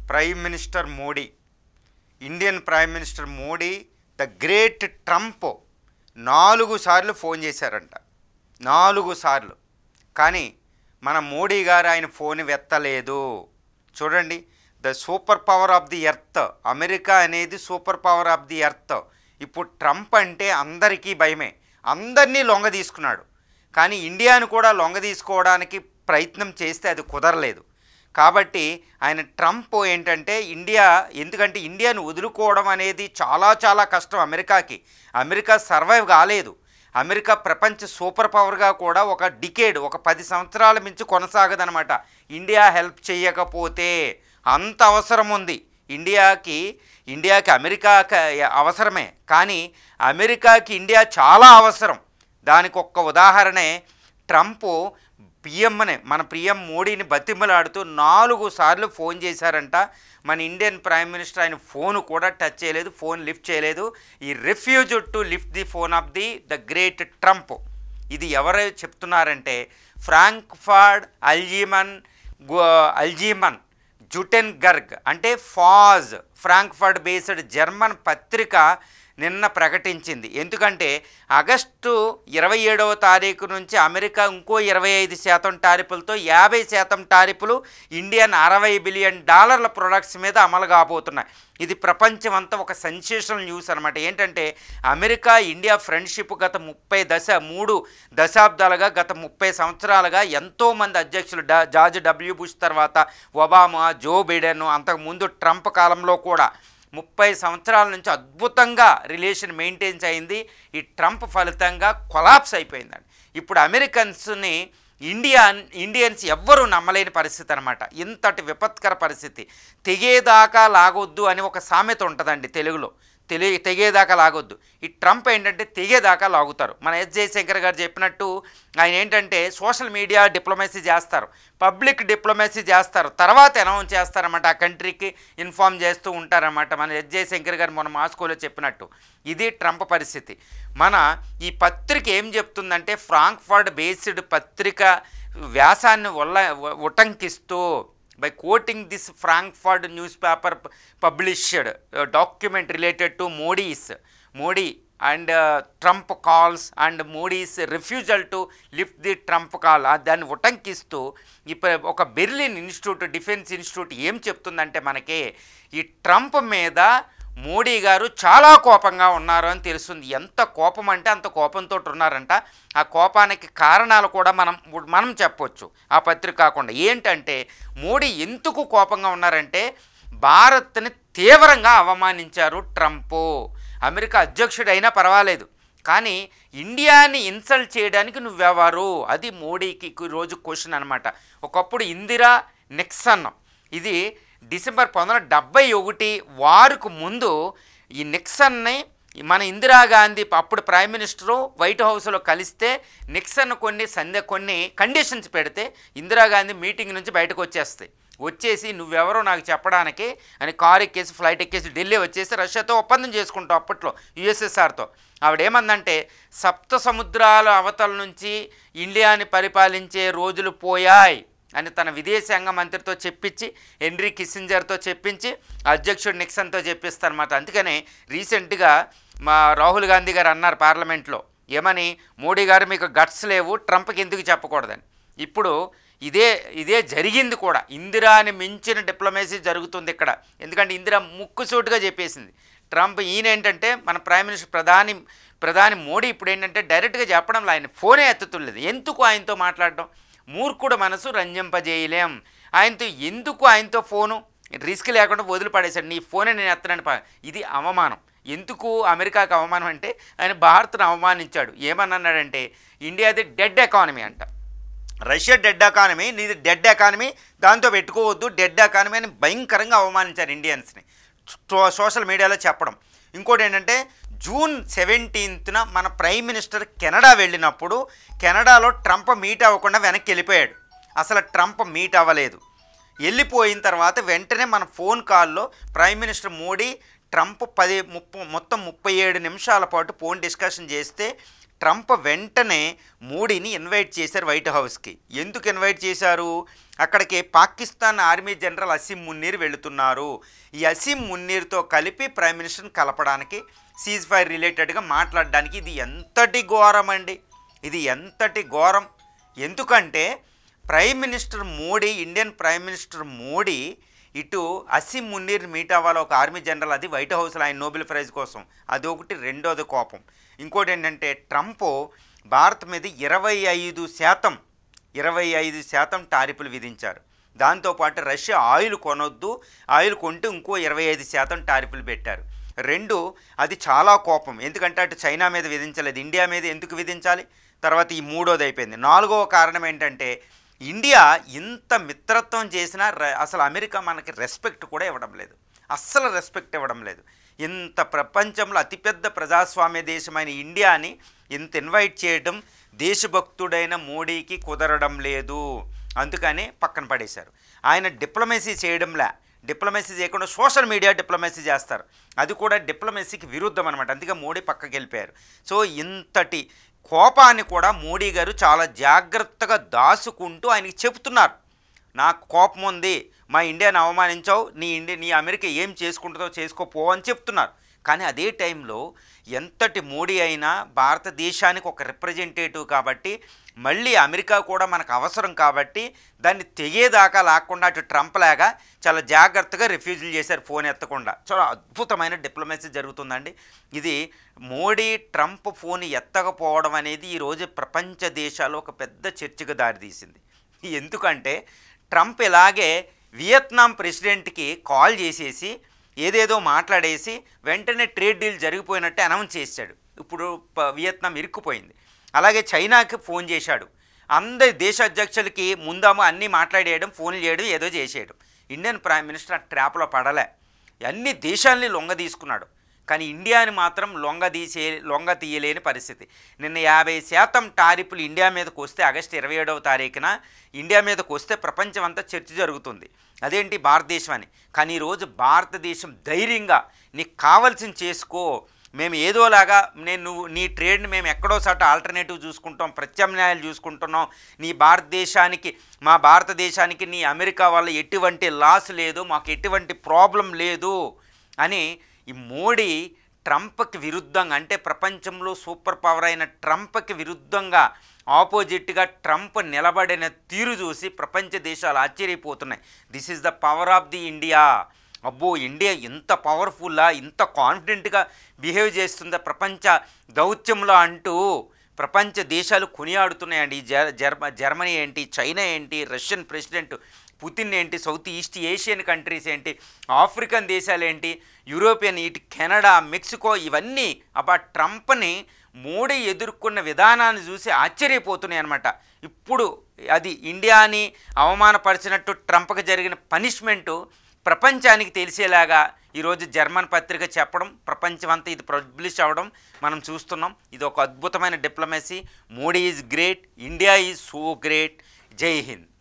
Prime minister Modi, Indian prime minister Modi the great Trump 4 సార్లు phone చేశారంట. 4 సార్లు. కానీ మన మోడీ గారు ఆయన ఫోన్ ఎత్తలేదు. చూడండి, the super power of the earth, America అనేది super power of the earth. ఇప్పుడు ట్రంప్ అంటే అందరికీ భయమే, అందరినీ లొంగ తీసుకున్నాడు. కానీ ఇండియాను కూడా లొంగ తీసుకోవడానికి ప్రయత్నం చేస్తే అది కుదరలేదు. కాబట్టి ఆయన ట్రంప్ ఏంటంటే ఎందుకంటే ఇండియాను వదులుకోవడం అనేది చాలా చాలా కష్టం అమెరికాకి. అమెరికా సర్వైవ్ కాలేదు. అమెరికా ప్రపంచ సూపర్ పవర్గా కూడా ఒక 10 సంవత్సరాల మించి కొనసాగదనమాట ఇండియా హెల్ప్ చేయకపోతే. అంత అవసరం ఉంది ఇండియాకి అమెరికా అవసరమే, కానీ అమెరికాకి ఇండియా చాలా అవసరం. దానికి ఒక్క ఉదాహరణే ట్రంప్ మన పిఎం మోడీని బతిమలాడుతూ 4 సార్లు ఫోన్ చేశారంట. మన ఇండియన్ ప్రైమ్ మినిస్టర్ ఆయన ఫోన్ కూడా టచ్ చేయలేదు, ఫోన్ లిఫ్ట్ చేయలేదు. ఈ refuse to lift the phone off the great Trump. ఇది ఎవరు చెప్తున్నారంటే ఫ్రాంక్ఫర్ట్ అల్జీమన్ జుటెన్బర్గ్ అంటే ఫాజ్, ఫ్రాంక్ఫర్ట్ బేస్డ్ జర్మన్ పత్రిక నిన్న ప్రకటించింది. ఎందుకంటే ఆగస్టు 27వ తారీఖు నుంచి అమెరికా ఇంకో 25% టారిఫులతో 50% టారిఫులు ఇండియన్ $60 బిలియన్ ప్రొడక్ట్స్ మీద అమలు కాబోతున్నాయి. ఇది ప్రపంచం అంతా ఒక సెన్సేషనల్ న్యూస్ అనమాట. ఏంటంటే అమెరికా ఇండియా ఫ్రెండ్షిప్ గత 3 దశాబ్దాలుగా, గత 30 సంవత్సరాలుగా ఎంతోమంది అధ్యక్షులు, జార్జ్ డబ్ల్యూ బుష్ తర్వాత ఒబామా, జో బైడెన్, అంతకుముందు ట్రంప్ కాలంలో కూడా 30 సంవత్సరాల నుంచి అద్భుతంగా రిలేషన్ మెయింటైన్స్ అయింది. ఈ ట్రంప్ ఫలితంగా కొలాప్స్ అయిపోయిందండి. ఇప్పుడు అమెరికన్స్ని ఇండియన్స్ ఎవ్వరూ నమ్మలేని పరిస్థితి అనమాట. ఇంతటి విపత్కర పరిస్థితి. తెగేదాకా లాగొద్దు అని ఒక సామెత ఉంటుందండి తెలుగులో. తెగేదాకా లాగొద్దు. ఈ ట్రంప్ ఏంటంటే తెగేదాకా లాగుతారు. మన ఎస్ జయశంకర్ గారు చెప్పినట్టు ఆయన ఏంటంటే సోషల్ మీడియా డిప్లొమసీ చేస్తారు, పబ్లిక్ డిప్లొమసీ చేస్తారు, తర్వాత అనౌన్స్ చేస్తారన్నమాట, ఆ కంట్రీకి ఇన్ఫామ్ చేస్తూ ఉంటారన్నమాట. మన ఎస్ జయశంకర్ గారు మొన్న మాస్కోలో చెప్పినట్టు ఇది ట్రంప్ పరిస్థితి. మన ఈ పత్రిక ఏం చెప్తుందంటే ఫ్రాంక్ఫర్ట్ బేస్డ్ పత్రిక వ్యాసాన్ని ఉటంకిస్తూ by quoting this Frankfurt newspaper published document related to Modi and Trump calls and Modi's refusal to lift the Trump call. దాన్ని ఉటంకిస్తూ ఇప్పుడు ఒక బెర్లిన్ ఇన్స్టిట్యూట్, డిఫెన్స్ ఇన్స్టిట్యూట్ ఏం చెప్తుందంటే మనకి ఈ ట్రంప్ మీద మోడీ గారు చాలా కోపంగా ఉన్నారు అని తెలుస్తుంది. ఎంత కోపం అంటే అంత కోపంతో ఉన్నారంట. ఆ కోపానికి కారణాలు కూడా మనం చెప్పొచ్చు ఆ పత్రిక కాకుండా. ఏంటంటే మోడీ ఎందుకు కోపంగా ఉన్నారంటే భారత్ని తీవ్రంగా అవమానించారు ట్రంప్. అమెరికా అధ్యక్షుడు అయినా పర్వాలేదు, కానీ ఇండియాని ఇన్సల్ట్ చేయడానికి నువ్వెవరు, అది మోడీకి రోజు క్వశ్చన్ అనమాట. ఒకప్పుడు ఇందిరా నిక్సన్, ఇది డిసెంబర్ 1971 వారికి ముందు ఈ నిక్సన్ని మన ఇందిరాగాంధీ అప్పుడు ప్రైమ్ మినిస్టరు వైట్ హౌస్లో కలిస్తే నిక్సన్ కొన్ని కండిషన్స్ పెడితే ఇందిరాగాంధీ మీటింగ్ నుంచి బయటకు వచ్చేసి నువ్వెవరో నాకు చెప్పడానికి అని కారు ఎక్కేసి ఫ్లైట్ ఎక్కేసి ఢిల్లీ వచ్చేసి రష్యాతో ఒప్పందం చేసుకుంటావు అప్పట్లో యుఎస్ఎస్ఆర్తో. ఆవిడేమందంటే సప్త సముద్రాల అవతల నుంచి ఇండియాని పరిపాలించే రోజులు పోయాయి అని తన విదేశాంగ మంత్రితో చెప్పించి, హెన్రీ కిస్సింజర్తో చెప్పించి, అధ్యక్షుడు నిక్సన్తో చెప్పిస్తారన్నమాట. అందుకనే రీసెంట్గా మా రాహుల్ గాంధీ గారు అన్నారు పార్లమెంట్లో, ఏమని, మోడీ గారు మీకు గట్స్ లేవు, ట్రంప్కి ఎందుకు చెప్పకూడదని. ఇప్పుడు ఇదే జరిగింది కూడా. ఇందిరాని మించిన డిప్లొమసీ జరుగుతుంది ఇక్కడ. ఎందుకంటే ఇందిరా ముక్కుసూటుగా చెప్పేసింది. ట్రంప్ ఈయనేంటంటే మన ప్రైమ్ మినిస్టర్ ప్రధాని మోడీ ఇప్పుడు ఏంటంటే డైరెక్ట్గా చెప్పడంలో ఆయన ఫోనే ఎత్తుతులేదు. ఎందుకు ఆయనతో మాట్లాడడం, మూర్ఖుడు మనసు రంజింపజేయలేం. ఆయనతో ఫోను రిస్క్ లేకుండా వదిలిపడేశాడు. నీ ఫోనే నేను ఎత్తనని. ఇది అవమానం. ఎందుకు అమెరికాకి అవమానం అంటే ఆయన భారత్ను అవమానించాడు. ఏమన్నాడంటే ఇండియాది డెడ్ ఎకానమీ అంట, రష్యా డెడ్ ఎకానమీ, నీది డెడ్ ఎకానమీ, దాంతో పెట్టుకోవద్దు, డెడ్ ఎకానమీ అని భయంకరంగా అవమానించారు ఇండియన్స్ని సోషల్ మీడియాలో చెప్పడం. ఇంకోటి ఏంటంటే జూన్ 17న మన ప్రైమ్ మినిస్టర్ కెనడా వెళ్ళినప్పుడు కెనడాలో ట్రంప్ మీట్ అవ్వకుండా వెనక్కి వెళ్ళిపోయాడు. అసలు ట్రంప్ మీట్ అవ్వలేదు. వెళ్ళిపోయిన తర్వాత వెంటనే మన ఫోన్ కాల్లో ప్రైమ్ మినిస్టర్ మోడీ ట్రంప్ మొత్తం 37 నిమిషాల పాటు ఫోన్ డిస్కషన్ చేస్తే ట్రంప్ వెంటనే మోడీని ఇన్వైట్ చేశారు వైట్ హౌస్కి. ఎందుకు ఇన్వైట్ చేశారు? అక్కడికి పాకిస్తాన్ ఆర్మీ జనరల్ అసీం మున్నీర్ వెళుతున్నారు. ఈ అసీం మున్నీర్తో కలిపి ప్రైమ్ మినిస్టర్ని కలపడానికి, సీజ్ ఫైర్ రిలేటెడ్గా మాట్లాడడానికి. ఇది ఎంతటి ఘోరం అండి, ఇది ఎంతటి ఘోరం. ఎందుకంటే prime minister Modi, Indian prime minister Modi ఇటు అసీం మున్నీర్ మీట్ అవ్వాలి, ఒక ఆర్మీ జనరల్, అది వైట్ హౌస్లో ఆయన నోబెల్ ప్రైజ్ కోసం. అది ఒకటి. రెండోది కోపం. ఇంకోటి ఏంటంటే ట్రంప్ భారత్ మీద 25% టారిఫ్లు విధించారు. దాంతోపాటు రష్యా ఆయిల్ కొనొద్దు, ఆయిల్ కొంటే ఇంకో 25% టారిఫ్లు పెట్టారు. రెండు, అది చాలా కోపం. ఎందుకంటే అటు చైనా మీద విధించలేదు, ఇండియా మీద ఎందుకు విధించాలి? తర్వాత ఈ మూడోది అయిపోయింది. నాలుగవ కారణం ఏంటంటే ఇండియా ఇంత మిత్రత్వం చేసినా అసలు అమెరికా మనకి రెస్పెక్ట్ కూడా ఇవ్వడం లేదు, అస్సలు రెస్పెక్ట్ ఇవ్వడం లేదు. ఇంత ప్రపంచంలో అతిపెద్ద ప్రజాస్వామ్య దేశమైన ఇండియాని ఇంత ఇన్వైట్ చేయడం దేశభక్తుడైన మోడీకి కుదరడం లేదు. అందుకని పక్కన పడేశారు. ఆయన డిప్లొమసీ చేయడంలా, డిప్లొమసీ చేయకుండా సోషల్ మీడియా డిప్లొమసీ చేస్తారు, అది కూడా డిప్లొమసీకి విరుద్ధం అనమాట. అందుకే మోడీ పక్కకి వెళ్ళిపోయారు. సో ఇంతటి కోపాన్ని కూడా మోడీ గారు చాలా జాగ్రత్తగా దాచుకుంటూ ఆయనకి చెబుతున్నారు, నాకు కోపం ఉంది, మా ఇండియాని అవమానించావు, నీ అమెరికా ఏం చేసుకుంటుందో చేసుకోపో అని చెప్తున్నారు. కానీ అదే టైంలో ఎంతటి మోడీ అయినా భారతదేశానికి ఒక రిప్రజెంటేటివ్ కాబట్టి, మళ్ళీ అమెరికా కూడా మనకు అవసరం కాబట్టి దాన్ని తెగేదాకా లాక్కుండా అటు ట్రంప్ లాగా చాలా జాగ్రత్తగా రిఫ్యూజల్ చేశారు, ఫోన్ ఎత్తకుండా. చాలా అద్భుతమైన డిప్లొమసీ జరుగుతుందండి. ఇది మోడీ ట్రంప్ ఫోన్ ఎత్తకపోవడం అనేది ఈరోజు ప్రపంచ దేశాల్లో ఒక పెద్ద చర్చకు దారితీసింది. ఎందుకంటే ట్రంప్ ఇలాగే వియత్నాం ప్రెసిడెంట్కి కాల్ చేసేసి ఏదేదో మాట్లాడేసి వెంటనే ట్రేడ్ డీల్ జరిగిపోయినట్టే అనౌన్స్ చేశాడు. ఇప్పుడు వియత్నాం ఇరుక్కుపోయింది. అలాగే చైనాకి ఫోన్ చేశాడు. అందరి దేశ అధ్యక్షులకి ముందాము అన్నీ మాట్లాడేయడం, ఫోన్లు చేయడం, ఏదో చేసేయడం. ఇండియన్ ప్రైమ్ మినిస్టర్ ఆ ట్రాప్లో పడలే, అన్ని దేశాలని లొంగ తీసుకున్నాడు. కానీ ఇండియాని మాత్రం లొంగ తీయలేని పరిస్థితి. నిన్న 50% టారిఫ్లు ఇండియా మీదకు వస్తే, ఆగస్టు 27వ తారీఖున ఇండియా మీదకు వస్తే ప్రపంచం అంతా చర్చ జరుగుతుంది, అదేంటి భారతదేశం అని. కానీ ఈరోజు భారతదేశం ధైర్యంగా నీకు కావాల్సింది చేసుకో, మేము ఏదోలాగా నీ ట్రేడ్ని మేము ఎక్కడో సాట ఆల్టర్నేటివ్ చూసుకుంటాం, ప్రత్యామ్నాయాలు చూసుకుంటున్నాం, మా భారతదేశానికి నీ అమెరికా వల్ల ఎటువంటి లాస్ లేదు, మాకు ఎటువంటి ప్రాబ్లం లేదు అని ఈ మోడీ ట్రంప్కి విరుద్ధంగా, అంటే ప్రపంచంలో సూపర్ పవర్ అయిన ట్రంప్కి విరుద్ధంగా ఆపోజిట్గా ట్రంప్ నిలబడిన తీరు చూసి ప్రపంచ దేశాలు ఆశ్చర్యపోతున్నాయి. This is the power of the India. అబ్బో, ఇండియా ఇంత పవర్ఫుల్లా, ఇంత కాన్ఫిడెంట్గా బిహేవ్ చేస్తుందా ప్రపంచ దౌత్యంలో అంటూ ప్రపంచ దేశాలు కొనియాడుతున్నాయండి. జర్మనీ ఏంటి, చైనా ఏంటి, రష్యన్ ప్రెసిడెంట్ పుతిన్ ఏంటి, సౌత్ ఈస్ట్ ఏషియన్ కంట్రీస్ ఏంటి, ఆఫ్రికన్ దేశాలు ఏంటి, యూరోపియన్, ఇటు కెనడా, మెక్సికో, ఇవన్నీ ట్రంప్ని మోడీ ఎదుర్కొన్న విధానాన్ని చూసి ఆశ్చర్యపోతున్నాయి అన్నమాట. ఇప్పుడు అది ఇండియాని అవమానపరిచినట్టు ట్రంప్కి జరిగిన పనిష్మెంటు ప్రపంచానికి తెలిసేలాగా ఈరోజు జర్మన్ పత్రిక చెప్పడం, ప్రపంచం అంతా ఇది పబ్లిష్ అవ్వడం మనం చూస్తున్నాం. ఇది ఒక అద్భుతమైన diplomacy. Modi is great, India is so great. జై హింద్.